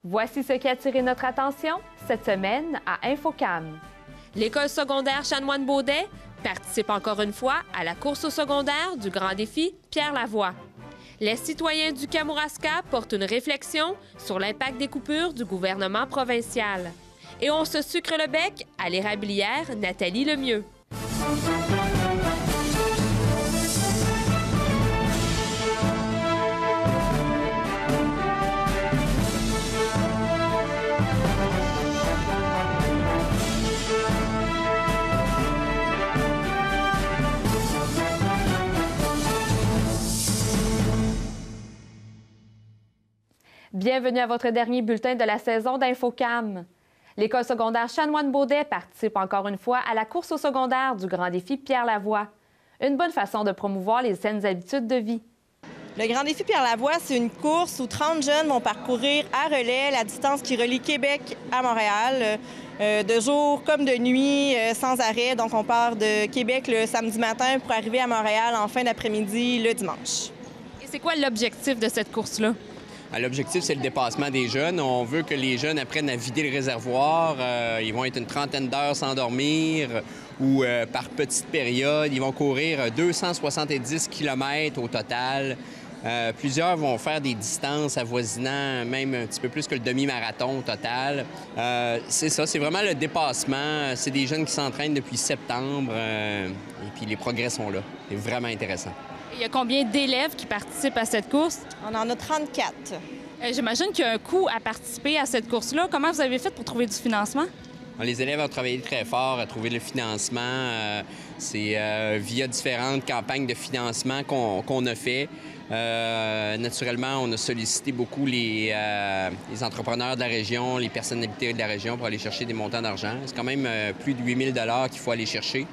Voici ce qui a attiré notre attention cette semaine à Infocam. L'école secondaire Chanoine-Beaudet participe encore une fois à la course au secondaire du grand défi Pierre Lavoie. Les citoyens du Kamouraska portent une réflexion sur l'impact des coupures du gouvernement provincial. Et on se sucre le bec à l'érablière Nathalie Lemieux. Bienvenue à votre dernier bulletin de la saison d'Infocam. L'école secondaire Chanoine-Beaudet participe encore une fois à la course au secondaire du grand défi Pierre Lavoie. Une bonne façon de promouvoir les saines habitudes de vie. Le Grand défi Pierre Lavoie, c'est une course où 30 jeunes vont parcourir à relais la distance qui relie Québec à Montréal, de jour comme de nuit, sans arrêt. Donc, on part de Québec le samedi matin pour arriver à Montréal en fin d'après-midi le dimanche. Et c'est quoi l'objectif de cette course-là? L'objectif, c'est le dépassement des jeunes. On veut que les jeunes apprennent à vider le réservoir. Ils vont être une trentaine d'heures sans dormir ou par petites périodes. Ils vont courir 270 km au total. Plusieurs vont faire des distances avoisinant même un petit peu plus que le demi-marathon au total. C'est ça, c'est vraiment le dépassement. C'est des jeunes qui s'entraînent depuis septembre et puis les progrès sont là. C'est vraiment intéressant. Il y a combien d'élèves qui participent à cette course? On en a 34. J'imagine qu'il y a un coût à participer à cette course-là. Comment vous avez fait pour trouver du financement? Les élèves ont travaillé très fort à trouver le financement. C'est via différentes campagnes de financement qu'on a fait. Naturellement, on a sollicité beaucoup les entrepreneurs de la région, les personnalités de la région pour aller chercher des montants d'argent. C'est quand même plus de 8 000 $ qu'il faut aller chercher.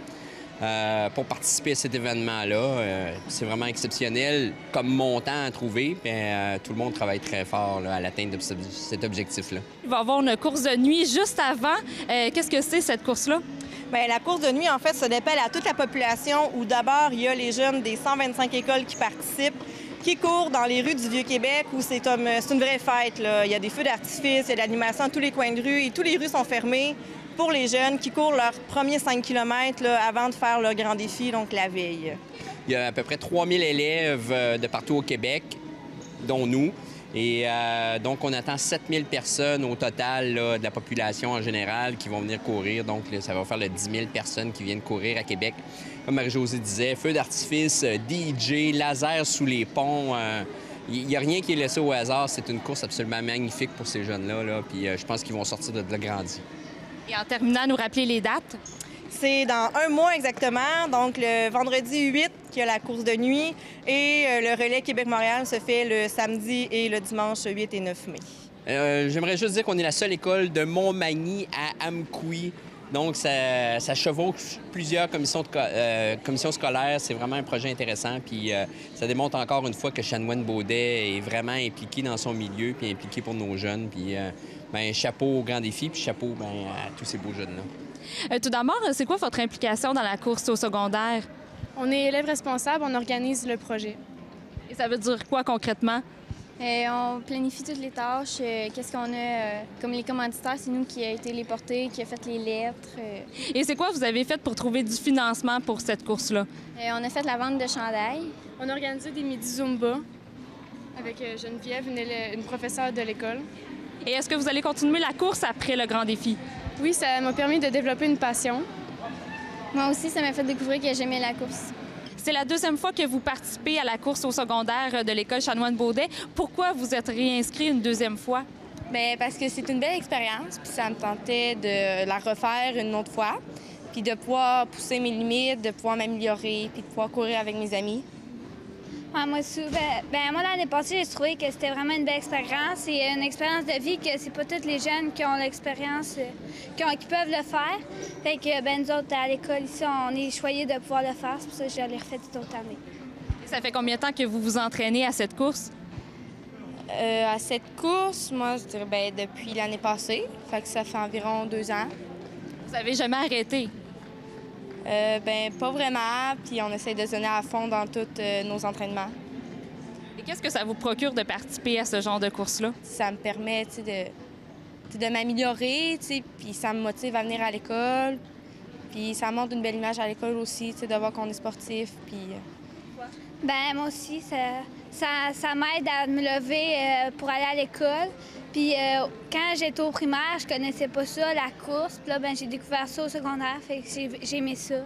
Pour participer à cet événement-là. C'est vraiment exceptionnel comme montant à trouver. Tout le monde travaille très fort là, à l'atteinte de cet objectif-là. Il va y avoir une course de nuit juste avant. Qu'est-ce que c'est, cette course-là? Bien, la course de nuit, en fait, se dépelle à toute la population où d'abord, il y a les jeunes des 125 écoles qui participent, qui courent dans les rues du Vieux-Québec où c'est une vraie fête, là. Il y a des feux d'artifice, il y a de l'animation à tous les coins de rue et toutes les rues sont fermées pour les jeunes qui courent leurs premiers 5 km là, avant de faire leur grand défi, donc la veille. Il y a à peu près 3000 élèves de partout au Québec, dont nous. Et donc, on attend 7000 personnes au total là, de la population en général qui vont venir courir. Donc, là, ça va faire le 10 000 personnes qui viennent courir à Québec. Comme Marie-Josée disait, feux d'artifice, DJ, laser sous les ponts. Il n'y a rien qui est laissé au hasard. C'est une course absolument magnifique pour ces jeunes-là. Là. Puis je pense qu'ils vont sortir de là grandis. Et en terminant, nous rappeler les dates? C'est dans un mois exactement, donc le vendredi 8 qu'il y a la course de nuit et le relais Québec-Montréal se fait le samedi et le dimanche 8 et 9 mai. J'aimerais juste dire qu'on est la seule école de Montmagny à Amqui. Donc, ça chevauche plusieurs commissions scolaires. C'est vraiment un projet intéressant. Puis, ça démontre encore une fois que Chanoine-Beaudet est vraiment impliqué dans son milieu puis impliqué pour nos jeunes. Puis, chapeau au grand défi puis chapeau à tous ces beaux jeunes-là. Tout d'abord, c'est quoi votre implication dans la course au secondaire? On est élèves responsables, on organise le projet. Et ça veut dire quoi concrètement? On planifie toutes les tâches. Qu'est-ce qu'on a? Comme les commanditaires, c'est nous qui a été les porter, qui a fait les lettres. Et c'est quoi vous avez fait pour trouver du financement pour cette course-là? On a fait la vente de chandails. On a organisé des midis Zumba avec Geneviève, une professeure de l'école. Et est-ce que vous allez continuer la course après le grand défi? Oui, ça m'a permis de développer une passion. Moi aussi, ça m'a fait découvrir que j'aimais la course. C'est la deuxième fois que vous participez à la course au secondaire de l'école Chanoine-Beaudet. Pourquoi vous êtes réinscrit une deuxième fois? Bien, parce que c'est une belle expérience, puis ça me tentait de la refaire une autre fois, puis de pouvoir pousser mes limites, de pouvoir m'améliorer, puis de pouvoir courir avec mes amis. Moi, l'année passée, j'ai trouvé que c'était vraiment une belle expérience. C'est une expérience de vie que c'est pas tous les jeunes qui ont l'expérience, qui peuvent le faire. Fait que, nous autres, à l'école ici, on est choyés de pouvoir le faire. C'est pour ça que je l'ai refait toute autre année. Et ça fait combien de temps que vous vous entraînez à cette course? À cette course, moi, je dirais depuis l'année passée. Fait que ça fait environ 2 ans. Vous n'avez jamais arrêté? Pas vraiment. Puis on essaie de se donner à fond dans tous nos entraînements. Qu'est-ce que ça vous procure de participer à ce genre de course-là? Ça me permet de m'améliorer, puis ça me motive à venir à l'école. Puis ça montre une belle image à l'école aussi, de voir qu'on est sportif. Puis... Ben moi aussi, ça m'aide à me lever pour aller à l'école. Puis quand j'étais au primaire, je connaissais pas ça, la course. Puis là, ben, j'ai découvert ça au secondaire, fait que j'ai aimé ça.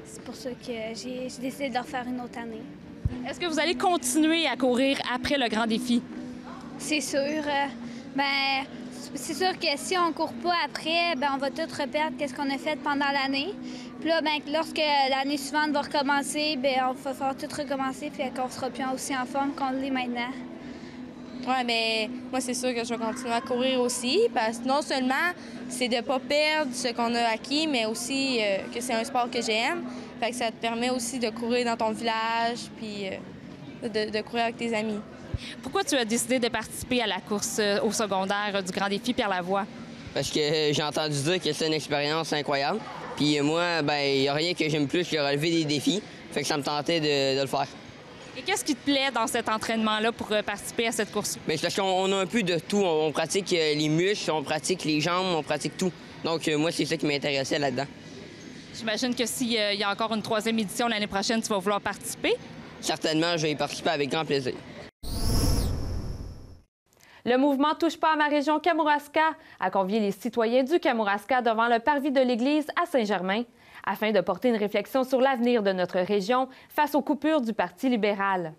C'est pour ça que j'ai décidé de le refaire une autre année. Est-ce que vous allez continuer à courir après le grand défi? C'est sûr. Ben, c'est sûr que si on court pas après, ben, on va tout reperdre qu'est-ce qu'on a fait pendant l'année. Puis là, ben, lorsque l'année suivante va recommencer, ben, on va falloir tout recommencer, fait qu'on sera plus aussi en forme qu'on l'est maintenant. Oui, mais moi, c'est sûr que je vais continuer à courir aussi, parce que non seulement c'est de ne pas perdre ce qu'on a acquis, mais aussi que c'est un sport que j'aime. Fait que ça te permet aussi de courir dans ton village, puis de courir avec tes amis. Pourquoi tu as décidé de participer à la course au secondaire du Grand Défi Pierre Lavoie? Parce que j'ai entendu dire que c'est une expérience incroyable. Puis moi, ben il n'y a rien que j'aime plus que relever des défis. Fait que ça me tentait de le faire. Et qu'est-ce qui te plaît dans cet entraînement-là pour participer à cette course? Bien, c'est parce qu'on a un peu de tout. On pratique les muscles, on pratique les jambes, on pratique tout. Donc moi, c'est ça qui m'intéressait là-dedans. J'imagine que s'il y a encore une 3e édition l'année prochaine, tu vas vouloir participer? Certainement, je vais y participer avec grand plaisir. Le mouvement Touche pas à ma région Kamouraska a convié les citoyens du Kamouraska devant le parvis de l'église à Saint-Germain afin de porter une réflexion sur l'avenir de notre région face aux coupures du Parti libéral.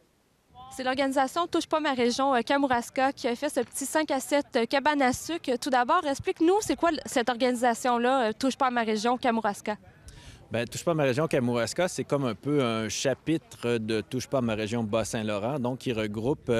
C'est l'organisation Touche pas ma région Kamouraska qui a fait ce petit 5 à 7 cabane à sucre. Tout d'abord, explique-nous, c'est quoi cette organisation-là, Touche pas à ma région Kamouraska? Bien, Touche pas à ma région Kamouraska, c'est comme un peu un chapitre de Touche pas à ma région Bas-Saint-Laurent, donc qui regroupe,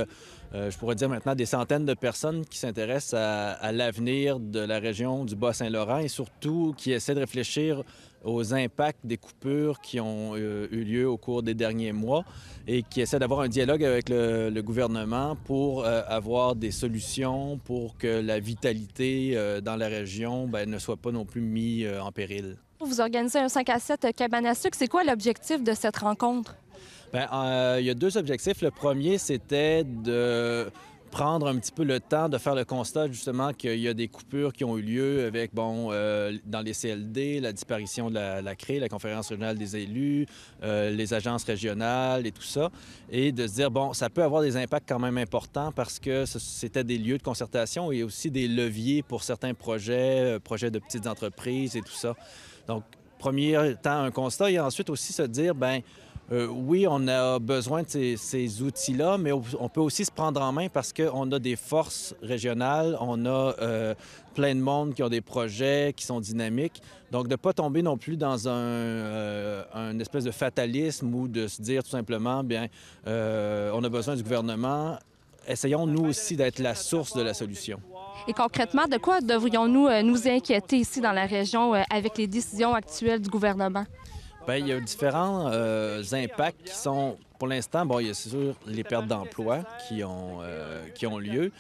je pourrais dire maintenant, des centaines de personnes qui s'intéressent à l'avenir de la région du Bas-Saint-Laurent et surtout qui essaient de réfléchir aux impacts des coupures qui ont eu lieu au cours des derniers mois et qui essaient d'avoir un dialogue avec le gouvernement pour avoir des solutions pour que la vitalité dans la région ne soit pas non plus mise en péril. Vous organisez un 5 à 7 cabane à sucre. C'est quoi l'objectif de cette rencontre? Bien, il y a 2 objectifs. Le premier, c'était de prendre un petit peu le temps de faire le constat justement qu'il y a des coupures qui ont eu lieu avec, dans les CLD, la disparition de la CRE, la Conférence régionale des élus, les agences régionales et tout ça, et de se dire, ça peut avoir des impacts quand même importants parce que c'était des lieux de concertation et aussi des leviers pour certains projets de petites entreprises et tout ça. Donc, premier temps, un constat, et ensuite aussi se dire, oui, on a besoin de ces outils-là, mais on peut aussi se prendre en main parce qu'on a des forces régionales, on a plein de monde qui ont des projets qui sont dynamiques. Donc, de ne pas tomber non plus dans un espèce de fatalisme ou de se dire tout simplement, on a besoin du gouvernement. Essayons, nous aussi, d'être la source de la solution. Et concrètement, de quoi devrions-nous nous inquiéter ici dans la région avec les décisions actuelles du gouvernement? Bien, il y a différents impacts qui sont, pour l'instant, il y a c'est sûr les pertes d'emplois qui ont lieu.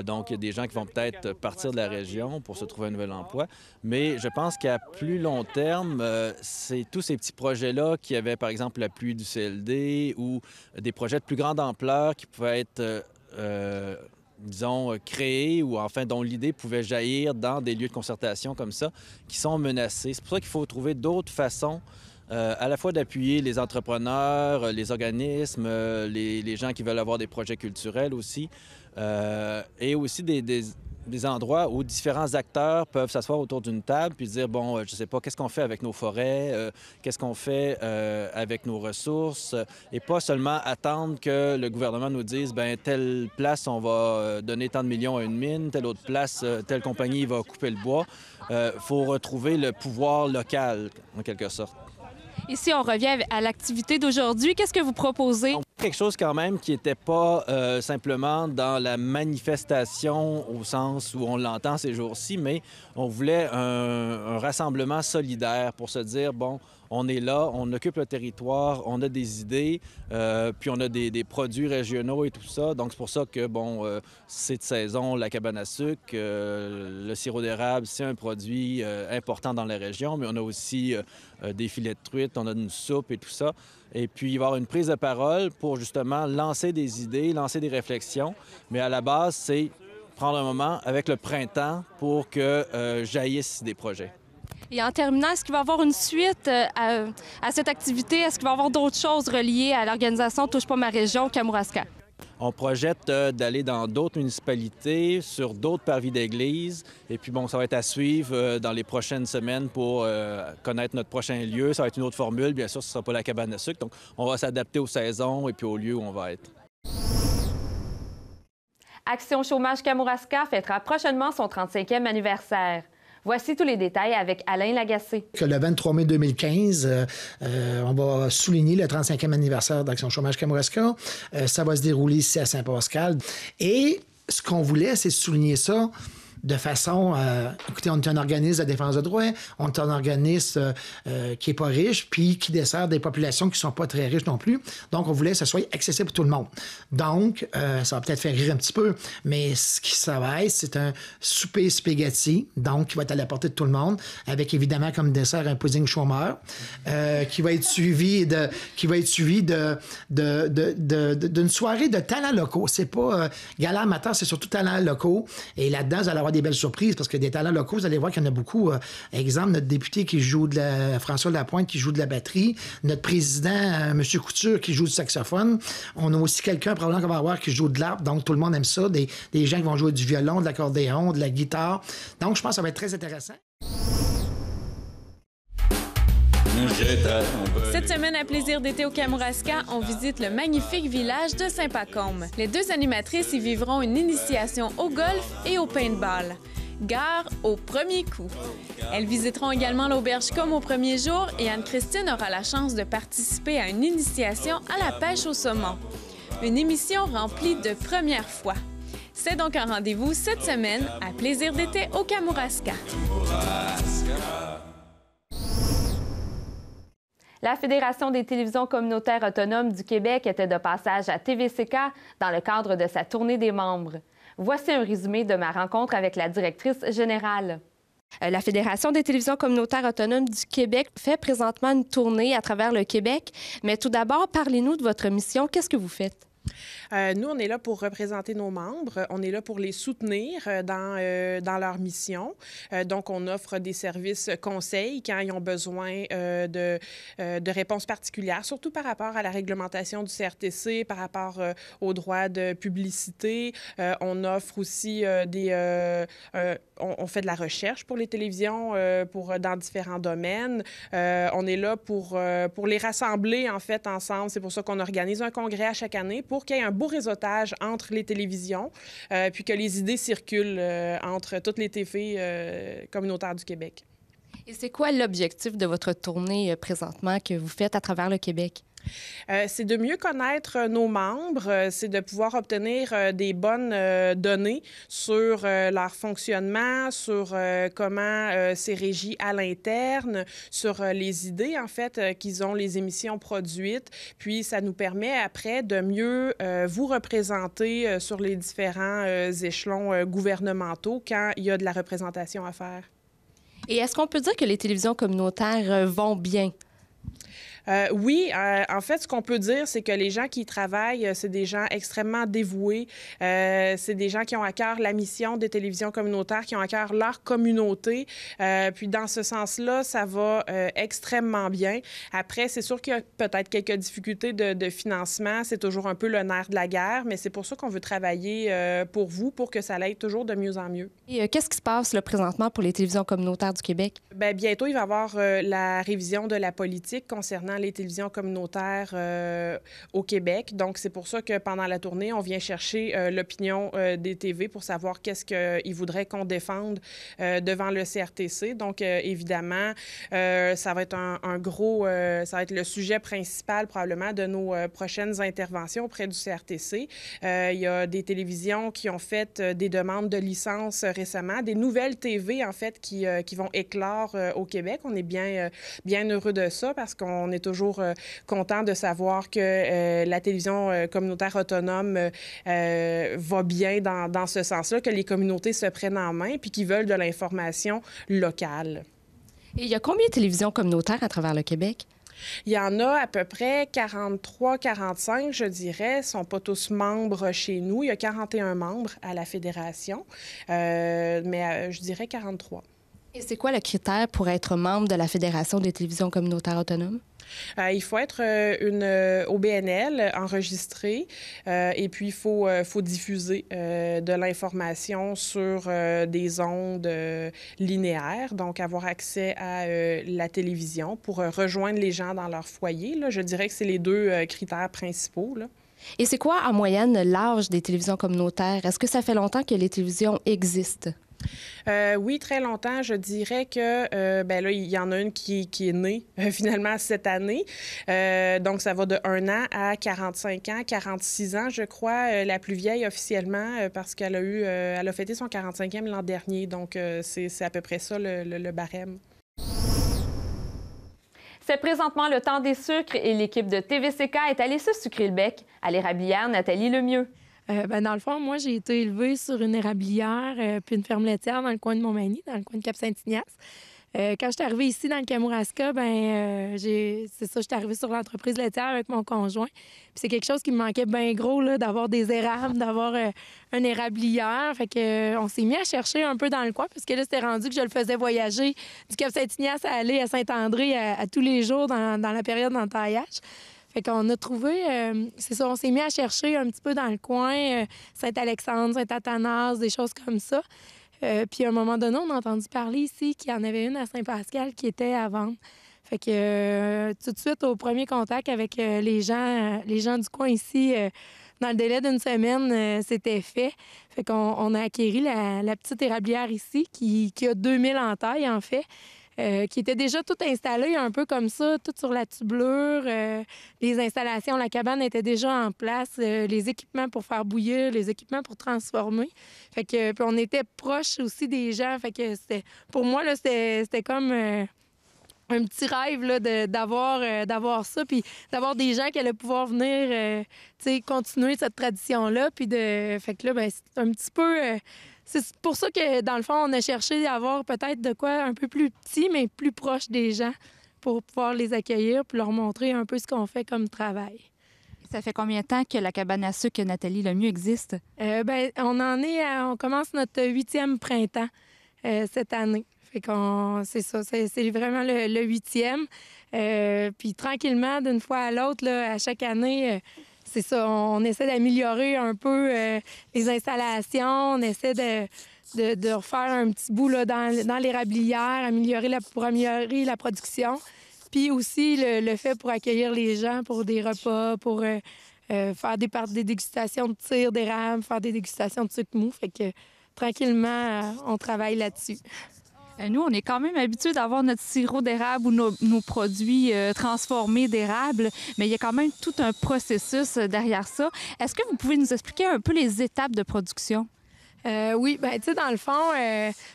Donc, il y a des gens qui vont peut-être partir de la région pour se trouver un nouvel emploi. Mais je pense qu'à plus long terme, c'est tous ces petits projets-là qui avaient, par exemple, l'appui du CLD ou des projets de plus grande ampleur qui pouvaient être créés ou enfin dont l'idée pouvait jaillir dans des lieux de concertation comme ça, qui sont menacés. C'est pour ça qu'il faut trouver d'autres façons à la fois d'appuyer les entrepreneurs, les organismes, les gens qui veulent avoir des projets culturels aussi, et aussi des endroits où différents acteurs peuvent s'asseoir autour d'une table puis dire, je sais pas, qu'est-ce qu'on fait avec nos forêts, qu'est-ce qu'on fait avec nos ressources, et pas seulement attendre que le gouvernement nous dise, telle place, on va donner tant de millions à une mine, telle autre place, telle compagnie va couper le bois. Faut retrouver le pouvoir local, en quelque sorte. Ici, on revient à l'activité d'aujourd'hui. Qu'est-ce que vous proposez? Quelque chose quand même qui n'était pas simplement dans la manifestation au sens où on l'entend ces jours-ci, mais on voulait un rassemblement solidaire pour se dire, on est là, on occupe le territoire, on a des idées, puis on a des produits régionaux et tout ça. Donc, c'est pour ça que, c'est de saison, la cabane à sucre, le sirop d'érable, c'est un produit important dans la région, mais on a aussi des filets de truite, on a une soupe et tout ça. Et puis, il va y avoir une prise de parole pour justement lancer des idées, lancer des réflexions. Mais à la base, c'est prendre un moment avec le printemps pour que jaillissent des projets. Et en terminant, est-ce qu'il va y avoir une suite à cette activité? Est-ce qu'il va y avoir d'autres choses reliées à l'organisation Touche pas ma région, Kamouraska? On projette d'aller dans d'autres municipalités, sur d'autres parvis d'église. Et puis, ça va être à suivre dans les prochaines semaines pour connaître notre prochain lieu. Ça va être une autre formule. Bien sûr, ce ne sera pas la cabane à sucre. Donc, on va s'adapter aux saisons et puis au lieu où on va être. Action Chômage Kamouraska fêtera prochainement son 35e anniversaire. Voici tous les détails avec Alain Lagacé. Le 23 mai 2015, on va souligner le 35e anniversaire d'Action Chômage Kamouraska. Ça va se dérouler ici à Saint-Pascal. Et ce qu'on voulait, c'est souligner ça de façon... écoutez, on est un organisme de défense de droits, on est un organisme qui n'est pas riche, puis qui dessert des populations qui ne sont pas très riches non plus. Donc, on voulait que ça soit accessible pour tout le monde. Donc, ça va peut-être faire rire un petit peu, mais ce qui ça va être, c'est un souper spaghetti, donc qui va être à la portée de tout le monde, avec évidemment comme dessert un pudding chômeur, qui va être suivi d'une soirée de talents locaux. C'est pas gala amateur, c'est surtout talents locaux. Et là-dedans, vous allez avoir des belles surprises parce que des talents locaux, vous allez voir qu'il y en a beaucoup. Exemple, notre député qui joue François Lapointe qui joue de la batterie, notre président, M. Couture, qui joue du saxophone. On a aussi quelqu'un, probablement qu'on va voir, qui joue de l'harpe, donc tout le monde aime ça. Des gens qui vont jouer du violon, de l'accordéon, de la guitare. Donc, je pense que ça va être très intéressant. Cette semaine à Plaisir d'été au Kamouraska, on visite le magnifique village de Saint-Pacôme. Les deux animatrices y vivront une initiation au golf et au paintball. Gare au premier coup. Elles visiteront également l'auberge comme au premier jour et Anne-Christine aura la chance de participer à une initiation à la pêche au saumon. Une émission remplie de premières fois. C'est donc un rendez-vous cette semaine à Plaisir d'été au Kamouraska. La Fédération des télévisions communautaires autonomes du Québec était de passage à TVCK dans le cadre de sa tournée des membres. Voici un résumé de ma rencontre avec la directrice générale. La Fédération des télévisions communautaires autonomes du Québec fait présentement une tournée à travers le Québec. Mais tout d'abord, parlez-nous de votre mission. Qu'est-ce que vous faites? Nous, on est là pour représenter nos membres. On est là pour les soutenir dans leur mission. Donc, on offre des services conseils quand ils ont besoin de réponses particulières, surtout par rapport à la réglementation du CRTC, par rapport aux droits de publicité. On offre aussi on fait de la recherche pour les télévisions dans différents domaines. On est là pour les rassembler, en fait, ensemble. C'est pour ça qu'on organise un congrès à chaque année pour qu'il y ait un beau réseautage entre les télévisions, puis que les idées circulent entre toutes les TV communautaires du Québec. Et c'est quoi l'objectif de votre tournée présentement que vous faites à travers le Québec? C'est de mieux connaître nos membres, c'est de pouvoir obtenir des bonnes données sur leur fonctionnement, sur comment c'est régi à l'interne, sur les idées, en fait, qu'ils ont, les émissions produites. Puis, ça nous permet après de mieux vous représenter sur les différents échelons gouvernementaux quand il y a de la représentation à faire. Et est-ce qu'on peut dire que les télévisions communautaires vont bien? Oui, en fait, ce qu'on peut dire, c'est que les gens qui y travaillent, c'est des gens extrêmement dévoués. C'est des gens qui ont à cœur la mission des télévisions communautaires, qui ont à cœur leur communauté. Puis, dans ce sens-là, ça va extrêmement bien. Après, c'est sûr qu'il y a peut-être quelques difficultés de financement. C'est toujours un peu le nerf de la guerre, mais c'est pour ça qu'on veut travailler pour vous, pour que ça aille toujours de mieux en mieux. Et qu'est-ce qui se passe là, présentement pour les télévisions communautaires du Québec? Bien, bientôt, il va y avoir la révision de la politique concernant les télévisions communautaires au Québec. Donc, c'est pour ça que pendant la tournée, on vient chercher l'opinion des TV pour savoir qu'est-ce qu'ils voudraient qu'on défende devant le CRTC. Donc, évidemment, ça va être ça va être le sujet principal probablement de nos prochaines interventions auprès du CRTC. Il y a des télévisions qui ont fait des demandes de licence récemment, des nouvelles TV, en fait, qui vont éclore au Québec. On est bien heureux de ça parce qu'on est toujours content de savoir que la télévision communautaire autonome va bien dans ce sens-là, que les communautés se prennent en main puis qu'ils veulent de l'information locale. Et il y a combien de télévisions communautaires à travers le Québec? Il y en a à peu près 43, 45, je dirais. Ils ne sont pas tous membres chez nous. Il y a 41 membres à la Fédération, mais je dirais 43. Et c'est quoi le critère pour être membre de la Fédération des télévisions communautaires autonomes? Il faut être une OBNL enregistrée et puis il faut diffuser de l'information sur des ondes linéaires, donc avoir accès à la télévision pour rejoindre les gens dans leur foyer. Là. Je dirais que c'est les deux critères principaux. Là. Et c'est quoi, en moyenne, l'âge des télévisions communautaires? Est-ce que ça fait longtemps que les télévisions existent? Oui, très longtemps. Je dirais que là, il y en a une qui est née finalement cette année. Donc, ça va de 1 an à 45 ans, 46 ans, je crois, la plus vieille officiellement, parce qu'elle a fêté son 45e l'an dernier. Donc, c'est à peu près ça le barème. C'est présentement le temps des sucres et l'équipe de TVCK est allée se sucrer le bec. À l'érablière, Nathalie Lemieux. Dans le fond, moi, j'ai été élevée sur une érablière puis une ferme laitière dans le coin de Montmagny, dans le coin de Cap-Saint-Ignace. Quand je suis arrivée ici, dans le Kamouraska, c'est ça, je suis arrivée sur l'entreprise laitière avec mon conjoint. Puis c'est quelque chose qui me manquait bien gros, là, d'avoir des érables, d'avoir une érablière. Fait que on s'est mis à chercher un peu dans le coin, parce que là, c'était rendu que je le faisais voyager du Cap-Saint-Ignace à aller à Saint-André à tous les jours dans la période d'entaillage. Fait qu'on a trouvé, c'est ça, on s'est mis à chercher un petit peu dans le coin, Saint-Alexandre, Saint-Athanas, des choses comme ça. Puis à un moment donné, on a entendu parler ici qu'il y en avait une à Saint-Pascal qui était à vendre. Fait que tout de suite, au premier contact avec les gens du coin ici, dans le délai d'une semaine, c'était fait. Fait qu'on a acquéri la petite érablière ici, qui a 2000 entailles, en fait. Qui était déjà tout installé un peu comme ça, tout sur la tubulure. Les installations, la cabane était déjà en place, les équipements pour faire bouillir, les équipements pour transformer. Fait que puis on était proche aussi des gens. Fait que pour moi, là, c'était comme un petit rêve là, d'avoir ça, puis d'avoir des gens qui allaient pouvoir venir continuer cette tradition-là. Puis fait que là, c'est un petit peu... C'est pour ça que, dans le fond, on a cherché à avoir peut-être de quoi un peu plus petit, mais plus proche des gens pour pouvoir les accueillir puis leur montrer un peu ce qu'on fait comme travail. Ça fait combien de temps que la cabane à sucre Nathalie Lemieux existe? On commence notre 8e printemps cette année. Fait c'est ça, c'est vraiment le 8e. Puis tranquillement, d'une fois à l'autre, là, à chaque année... c'est ça, on essaie d'améliorer un peu les installations, on essaie de refaire un petit bout là, dans l'érablière, pour améliorer la production. Puis aussi le fait pour accueillir les gens pour des repas, pour faire des dégustations de tir d'érable, faire des dégustations de sucre mou. Fait que tranquillement, on travaille là-dessus. Nous, on est quand même habitués d'avoir notre sirop d'érable ou nos produits transformés d'érable, mais il y a quand même tout un processus derrière ça. Est-ce que vous pouvez nous expliquer un peu les étapes de production? Oui, bien, tu sais, dans le fond,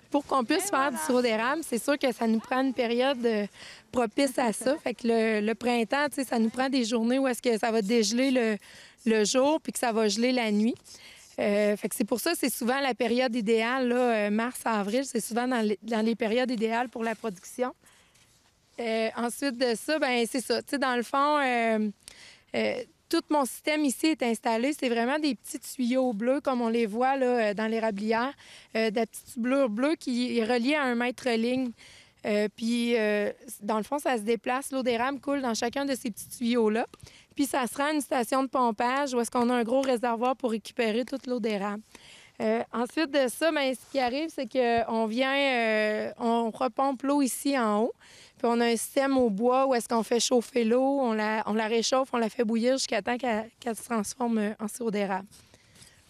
pour qu'on puisse faire du sirop d'érable, c'est sûr que ça nous prend une période propice à ça. Fait que le printemps, tu sais, ça nous prend des journées où est-ce que ça va dégeler le jour puis que ça va geler la nuit. Fait que c'est pour ça que c'est souvent la période idéale, là, mars-avril, c'est souvent dans les périodes idéales pour la production. Ensuite de ça, ben c'est ça. Tu sais, dans le fond, tout mon système ici est installé. C'est vraiment des petits tuyaux bleus, comme on les voit là, dans l'érablière. Des petites tubulures bleues qui est reliée à un mètre-ligne. Puis, dans le fond, ça se déplace. L'eau d'érable coule dans chacun de ces petits tuyaux-là. Puis, ça se rend à une station de pompage où est-ce qu'on a un gros réservoir pour récupérer toute l'eau d'érable. Ensuite de ça, bien, ce qui arrive, c'est qu'on on repompe l'eau ici en haut. Puis Puis on a un système au bois où est-ce qu'on fait chauffer l'eau, on la réchauffe, on la fait bouillir jusqu'à temps qu'elle se transforme en sirop d'érable.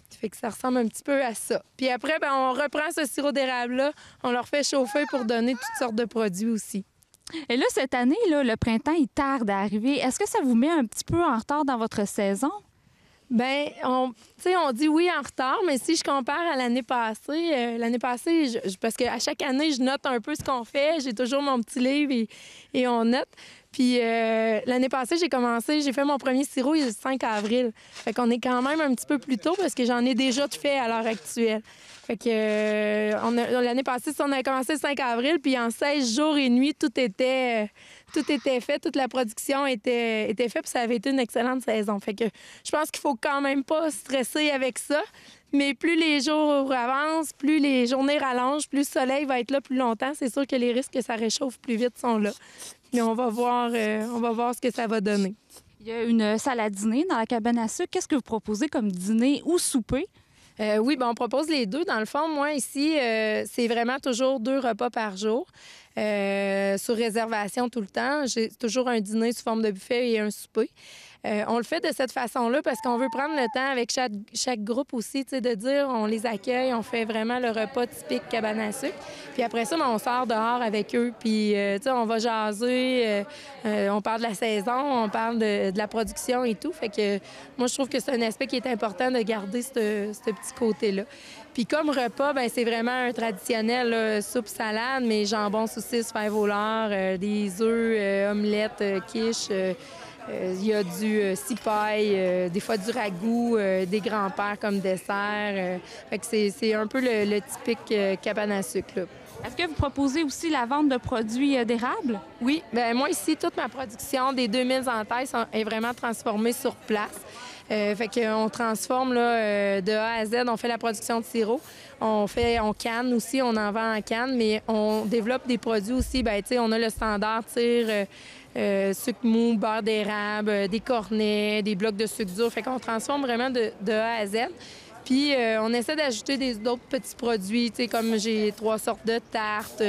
Ça fait que ça ressemble un petit peu à ça. Puis après, ben, on reprend ce sirop d'érable-là, on leur fait chauffer pour donner toutes sortes de produits aussi. Et là, cette année, là, le printemps, il tarde à arriver. Est-ce que ça vous met un petit peu en retard dans votre saison? Bien, on dit oui en retard, mais si je compare à l'année passée, parce qu'à chaque année, je note un peu ce qu'on fait. J'ai toujours mon petit livre et on note. Puis l'année passée, j'ai fait mon premier sirop le 5 avril. Fait qu'on est quand même un petit peu plus tôt parce que j'en ai déjà fait à l'heure actuelle. Fait que l'année passée, on a commencé le 5 avril, puis en 16 jours et nuits, tout était fait, toute la production était faite, puis ça avait été une excellente saison. Fait que je pense qu'il faut quand même pas stresser avec ça. Mais plus les jours avancent, plus les journées rallongent, plus le soleil va être là plus longtemps. C'est sûr que les risques que ça réchauffe plus vite sont là. Mais on va voir ce que ça va donner. Il y a une salle à dîner dans la cabane à sucre. Qu'est-ce que vous proposez comme dîner ou souper? Oui, bien, on propose les deux. Dans le fond, moi, ici, c'est vraiment toujours 2 repas par jour, sur réservation tout le temps. J'ai toujours un dîner sous forme de buffet et un souper. On le fait de cette façon-là parce qu'on veut prendre le temps avec chaque groupe aussi, de dire on les accueille, on fait vraiment le repas typique cabane à sucre. Puis après ça, on sort dehors avec eux, puis on va jaser, on parle de la saison, on parle de la production et tout. Fait que moi, je trouve que c'est un aspect qui est important de garder ce petit côté-là. Puis comme repas, ben c'est vraiment un traditionnel là, soupe salade, mais jambon, saucisse, fèves au lard, des œufs, omelettes, quiche. Il y a du cipaille, des fois du ragoût, des grands-pères comme dessert. Fait que c'est un peu le typique cabane à sucre, là. Est-ce que vous proposez aussi la vente de produits d'érable? Oui. Bien, moi, ici, toute ma production des 2000 entailles est vraiment transformée sur place. Fait qu'on transforme là, de A à Z. On fait la production de sirop. On canne aussi, on en vend en canne, mais on développe des produits aussi. Bien, tu sais, on a le standard tire, sucre mou, beurre d'érable, des cornets, des blocs de sucre dur. Fait qu'on transforme vraiment de A à Z. Puis on essaie d'ajouter d'autres petits produits, tu sais, comme j'ai 3 sortes de tartes,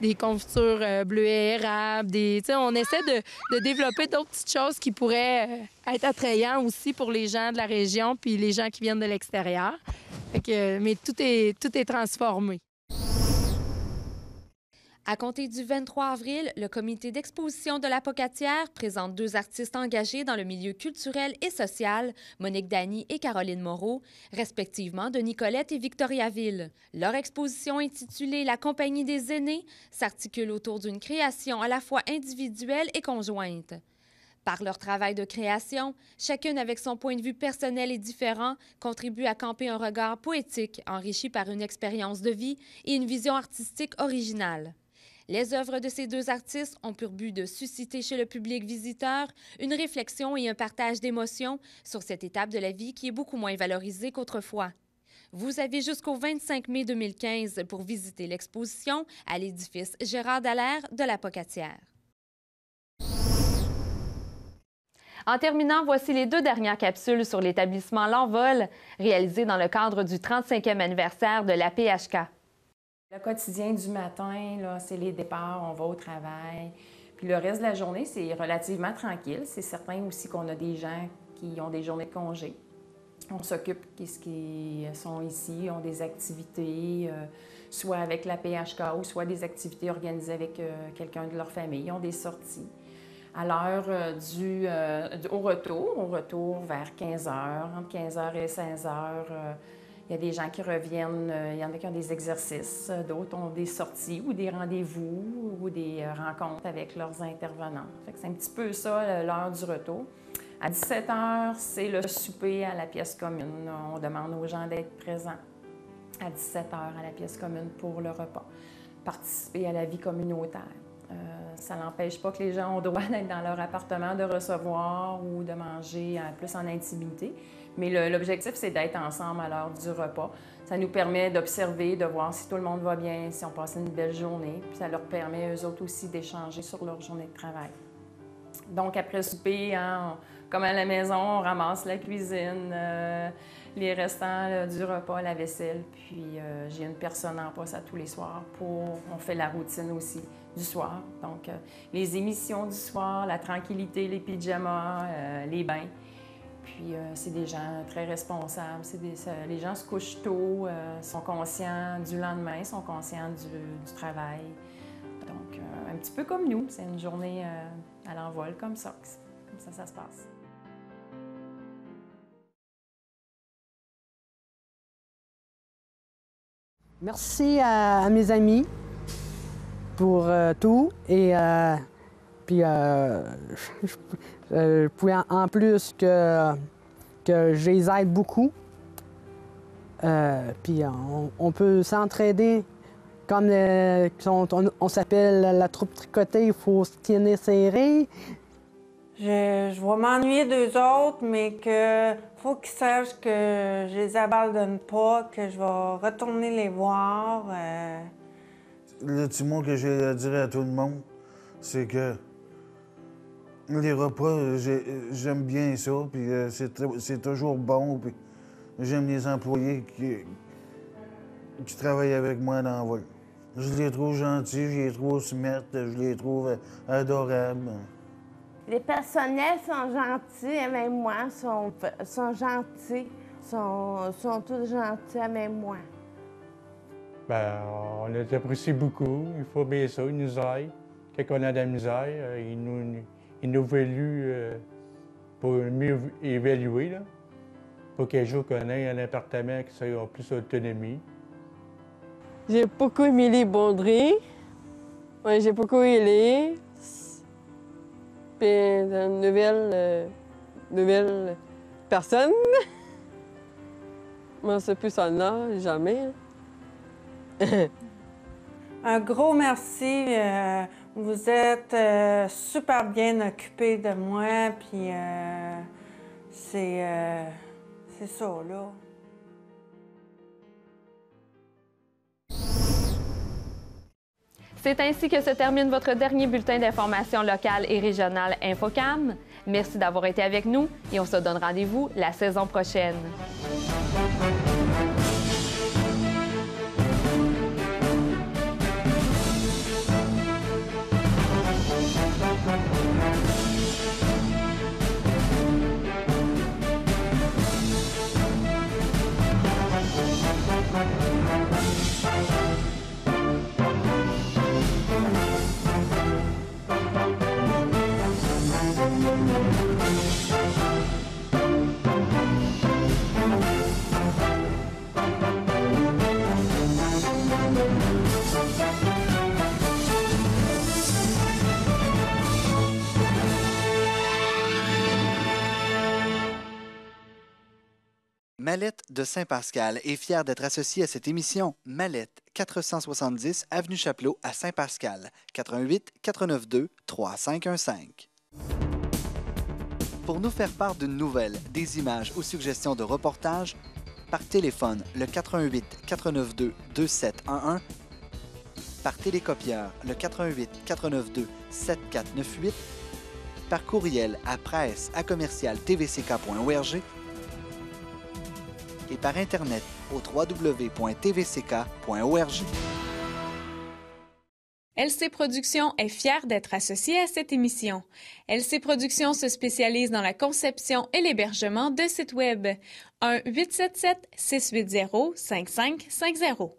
des confitures bleuets érables, on essaie de développer d'autres petites choses qui pourraient être attrayantes aussi pour les gens de la région puis les gens qui viennent de l'extérieur. Fait que, mais tout est transformé. À compter du 23 avril, le comité d'exposition de la Pocatière présente 2 artistes engagés dans le milieu culturel et social, Monique Dany et Caroline Moreau, respectivement de Nicolette et Victoriaville. Leur exposition intitulée « La compagnie des aînés » s'articule autour d'une création à la fois individuelle et conjointe. Par leur travail de création, chacune avec son point de vue personnel et différent contribue à camper un regard poétique enrichi par une expérience de vie et une vision artistique originale. Les œuvres de ces 2 artistes ont pour but de susciter chez le public visiteur une réflexion et un partage d'émotions sur cette étape de la vie qui est beaucoup moins valorisée qu'autrefois. Vous avez jusqu'au 25 mai 2015 pour visiter l'exposition à l'édifice Gérard Dallaire de la Pocatière. En terminant, voici les 2 dernières capsules sur l'établissement L'Envol, réalisées dans le cadre du 35e anniversaire de l'APHK. Le quotidien du matin, là, c'est les départs, on va au travail. Puis le reste de la journée, c'est relativement tranquille. C'est certain aussi qu'on a des gens qui ont des journées de congé. On s'occupe de ce qui sont ici, ont des activités, soit avec l'APHK ou soit des activités organisées avec quelqu'un de leur famille. Ils ont des sorties. À l'heure au retour vers 15 h, entre 15 h et 16 h, il y a des gens qui reviennent, il y en a qui ont des exercices, d'autres ont des sorties ou des rendez-vous ou des rencontres avec leurs intervenants. Fait que c'est un petit peu ça, l'heure du retour. À 17 h, c'est le souper à la pièce commune. On demande aux gens d'être présents à 17 h à la pièce commune pour le repas. Participer à la vie communautaire. Ça n'empêche pas que les gens ont droit d'être dans leur appartement, de recevoir ou de manger plus en intimité. Mais l'objectif, c'est d'être ensemble à l'heure du repas. Ça nous permet d'observer, de voir si tout le monde va bien, si on passe une belle journée. Puis ça leur permet, eux autres aussi, d'échanger sur leur journée de travail. Donc, après le souper, hein, comme à la maison, on ramasse la cuisine, les restants là, du repas, la vaisselle. Puis, j'ai une personne en poste à tous les soirs on fait la routine aussi du soir. Donc, les émissions du soir, la tranquillité, les pyjamas, les bains. Puis, c'est des gens très responsables. Les gens se couchent tôt, sont conscients du lendemain, sont conscients du travail. Donc, un petit peu comme nous. C'est une journée à l'envol comme ça. Comme ça se passe. Merci à mes amis pour tout. Et puis, puis en plus que je les aide beaucoup. Puis on peut s'entraider comme on s'appelle la troupe tricotée, il faut se tenir serré. Je vais m'ennuyer d'eux autres, mais que faut qu'ils sachent que je les abandonne pas, que je vais retourner les voir. Le petit mot que j'ai à dire à tout le monde, c'est que les repas, j'aime bien ça, puis c'est toujours bon, puis j'aime les employés qui travaillent avec moi dans la vol. Je les trouve gentils, je les trouve smart, je les trouve adorables. Les personnels sont gentils, même moi, sont gentils, sont tous gentils, même moi. Bien, on les apprécie beaucoup. Il faut bien ça, ils nous aident. Quand on a de la misère, ils nous évaluent pour mieux évaluer, là, pour qu'un jour qu'on ait un appartement qui soit plus d'autonomie. J'ai beaucoup aimé les bonderies. Ouais, j'ai beaucoup aimé. Puis une nouvelle personne. Moi, c'est plus ça, là, jamais. Un gros merci. Vous êtes super bien occupés de moi, puis c'est ça, là. C'est ainsi que se termine votre dernier bulletin d'information locale et régionale Infocam. Merci d'avoir été avec nous et on se donne rendez-vous la saison prochaine. Mallette de Saint-Pascal est fière d'être associée à cette émission. Mallette, 470 Avenue Chapelot à Saint-Pascal, 88 492 3515. Pour nous faire part d'une nouvelle, des images ou suggestions de reportages, par téléphone le 88 492 2711, par télécopieur le 88 492 7498, par courriel à presse@commercial-tvck.org et par Internet au www.tvck.org. LC Productions est fière d'être associée à cette émission. LC Productions se spécialise dans la conception et l'hébergement de sites Web. 1-877-680-5550.